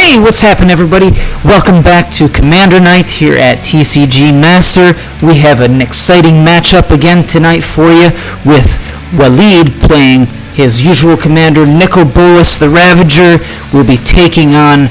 Hey, what's happening, everybody? Welcome back to Commander Night here at TCG Master. We have an exciting matchup again tonight for you with Waleed playing his usual commander, Nicol Bolas the Ravager. We'll be taking on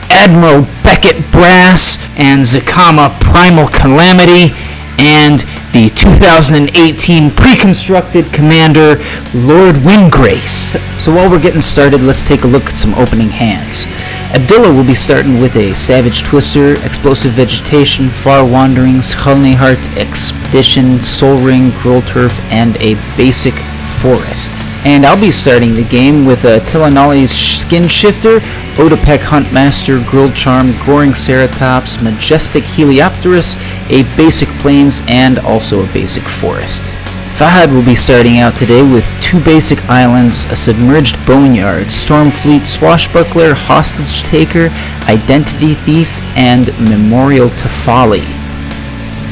Admiral Beckett Brass and Zacama Primal Calamity and the 2018 pre-constructed commander, Lord Windgrace. So while we're getting started, let's take a look at some opening hands. Abdullah will be starting with a Savage Twister, Explosive Vegetation, Far Wanderings, Khalni Heart, Expedition, Soul Ring, Gruul Turf, and a basic Forest. And I'll be starting the game with a Tillanali's Skin Shifter, Otepec Huntmaster, Gruul Charm, Goring Ceratops, Majestic Heliopterus, a basic Plains, and also a basic Forest. Fahad will be starting out today with two basic islands, a Submerged Boneyard, Stormfleet Swashbuckler, Hostage Taker, Identity Thief, and Memorial to Folly.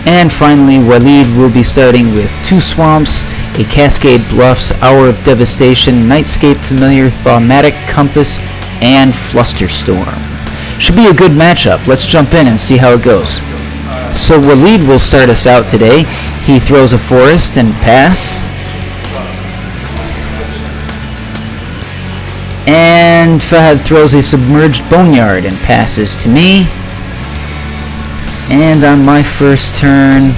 And finally, Waleed will be starting with two swamps, a Cascade Bluffs, Hour of Devastation, Nightscape Familiar, Thaumatic Compass, and Flusterstorm. Should be a good matchup. Let's jump in and see how it goes. So Waleed will start us out today. He throws a Forest and pass. And Fahad throws a Submerged Boneyard and passes to me. And on my first turn,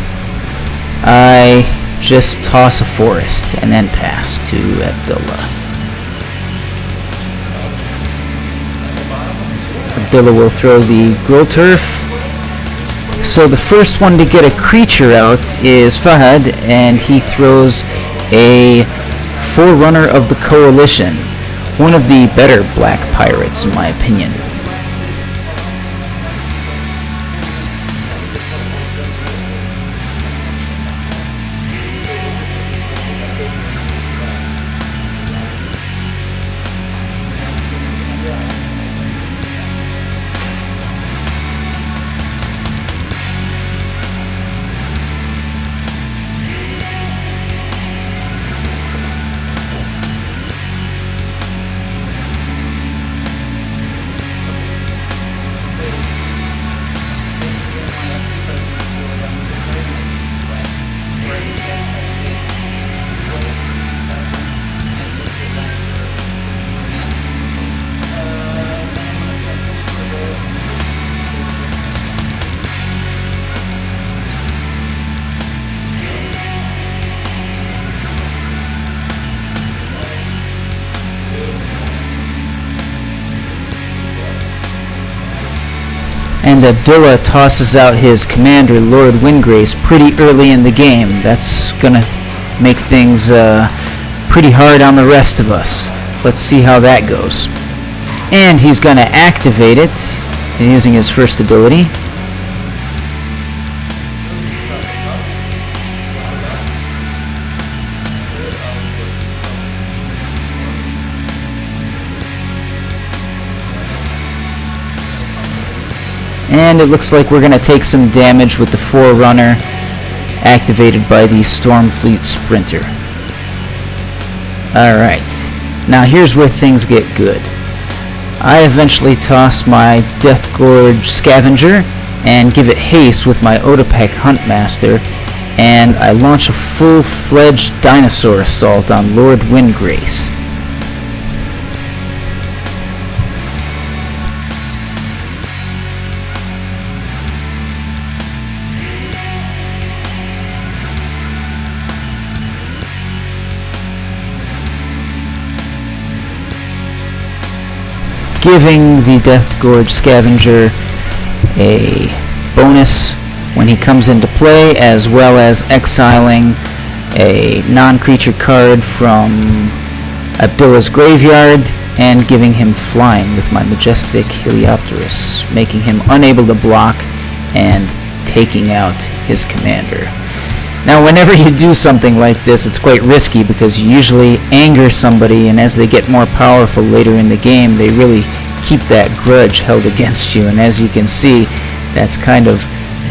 I just toss a Forest and then pass to Abdullah. Abdullah will throw the Gruul Turf. So the first one to get a creature out is Fahad, and he throws a Forerunner of the Coalition, one of the better black pirates in my opinion. And Abdullah tosses out his commander, Lord Windgrace, pretty early in the game. That's gonna make things pretty hard on the rest of us. Let's see how that goes. And he's gonna activate it using his first ability. And it looks like we're going to take some damage with the Forerunner activated by the Stormfleet Sprinter. Alright, now here's where things get good. I eventually toss my Death Gorge Scavenger and give it haste with my Otepec Huntmaster, and I launch a full-fledged dinosaur assault on Lord Windgrace. Giving the Death Gorge Scavenger a bonus when he comes into play, as well as exiling a non-creature card from Abdullah's graveyard and giving him flying with my Majestic Heliopterus, making him unable to block and taking out his commander. Now, whenever you do something like this, it's quite risky because you usually anger somebody, and as they get more powerful later in the game, they really keep that grudge held against you. And as you can see, that's kind of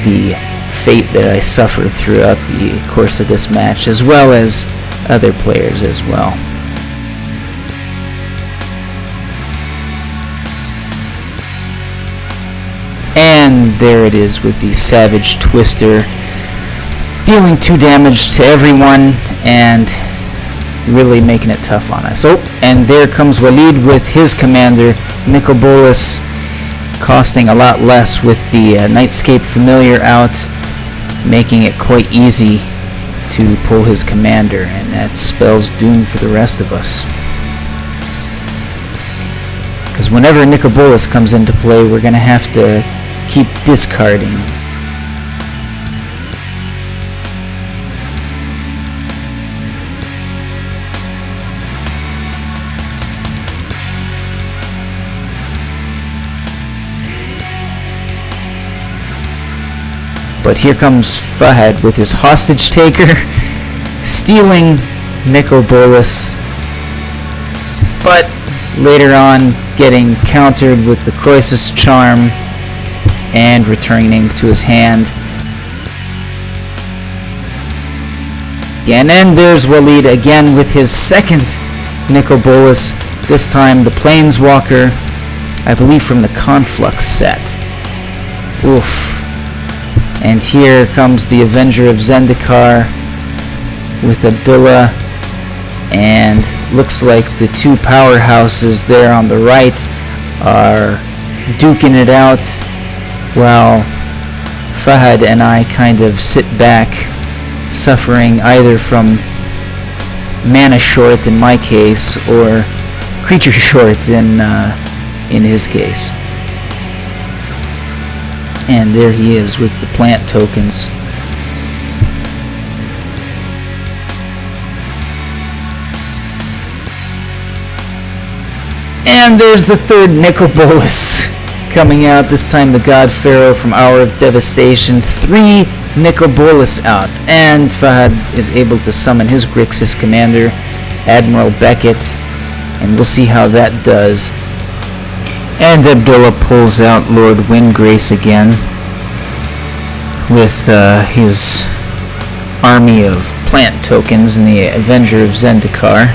the fate that I suffer throughout the course of this match, as well as other players as well. And there it is with the Savage Twister, dealing 2 damage to everyone and really making it tough on us. Oh, and there comes Walid with his commander, Nicol, costing a lot less with the Nightscape Familiar out, making it quite easy to pull his commander, and that spells doom for the rest of us. Because whenever Nicol comes into play, we're going to have to keep discarding. But here comes Fahad with his hostage taker, stealing Nicol, but later on getting countered with the Croesus Charm and returning to his hand. And then there's Walid again with his second Nicol, this time the Planeswalker, I believe from the Conflux set. Oof. And here comes the Avenger of Zendikar with Abdullah, and looks like the 2 powerhouses there on the right are duking it out, while Fahad and I kind of sit back, suffering either from mana short in my case or creature short in his case. And there he is with the plant tokens. And there's the third Nicol coming out, this time the God Pharaoh from Hour of Devastation. 3 Nicol out, and Fahad is able to summon his Grixis commander, Admiral Beckett, and we'll see how that does. And Abdullah pulls out Lord Windgrace again with his army of plant tokens in the Avenger of Zendikar.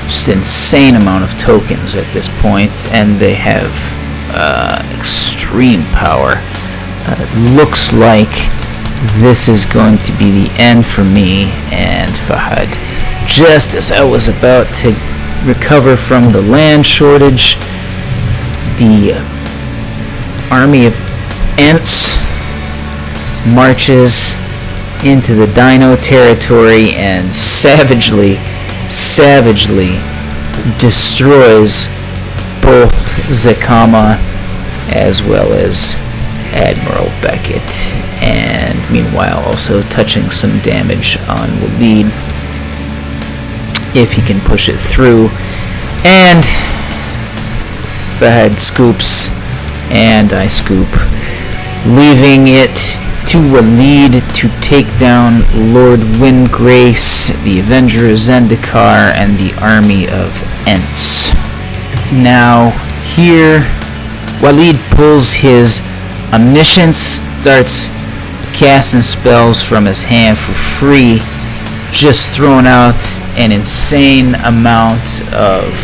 Just an insane amount of tokens at this point, and they have extreme power. It looks like this is going to be the end for me and Fahad. Just as I was about to recover from the land shortage, the army of Ents marches into the Dino territory and savagely destroys both Zacama as well as Admiral Beckett, and meanwhile also touching some damage on Walid if he can push it through. And Fahad scoops, and I scoop, leaving it to Walid to take down Lord Windgrace, the Avenger of Zendikar, and the army of Ents. Now, here, Walid pulls his Omniscience, starts casting spells from his hand for free, just throwing out an insane amount of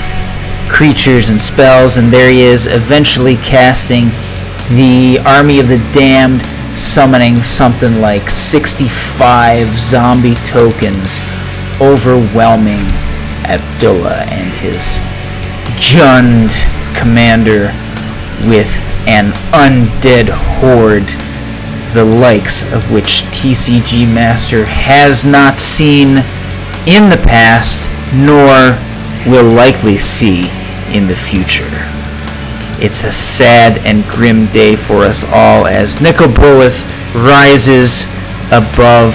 creatures and spells, and there he is, eventually casting the Army of the Damned, summoning something like 65 zombie tokens, overwhelming Abdullah and his Jund commander with an undead horde, the likes of which TCG Master has not seen in the past, nor will likely see in the future. It's a sad and grim day for us all as Nicol rises above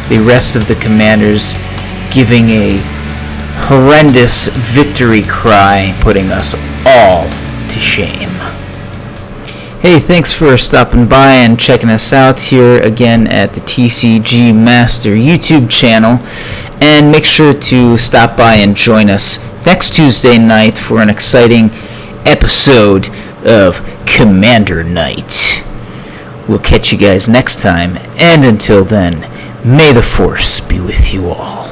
the rest of the commanders, giving a horrendous victory cry, putting us all to shame. Hey, thanks for stopping by and checking us out here again at the TCG Master YouTube channel. And make sure to stop by and join us next Tuesday night for an exciting episode of Commander Night. We'll catch you guys next time, and until then, may the Force be with you all.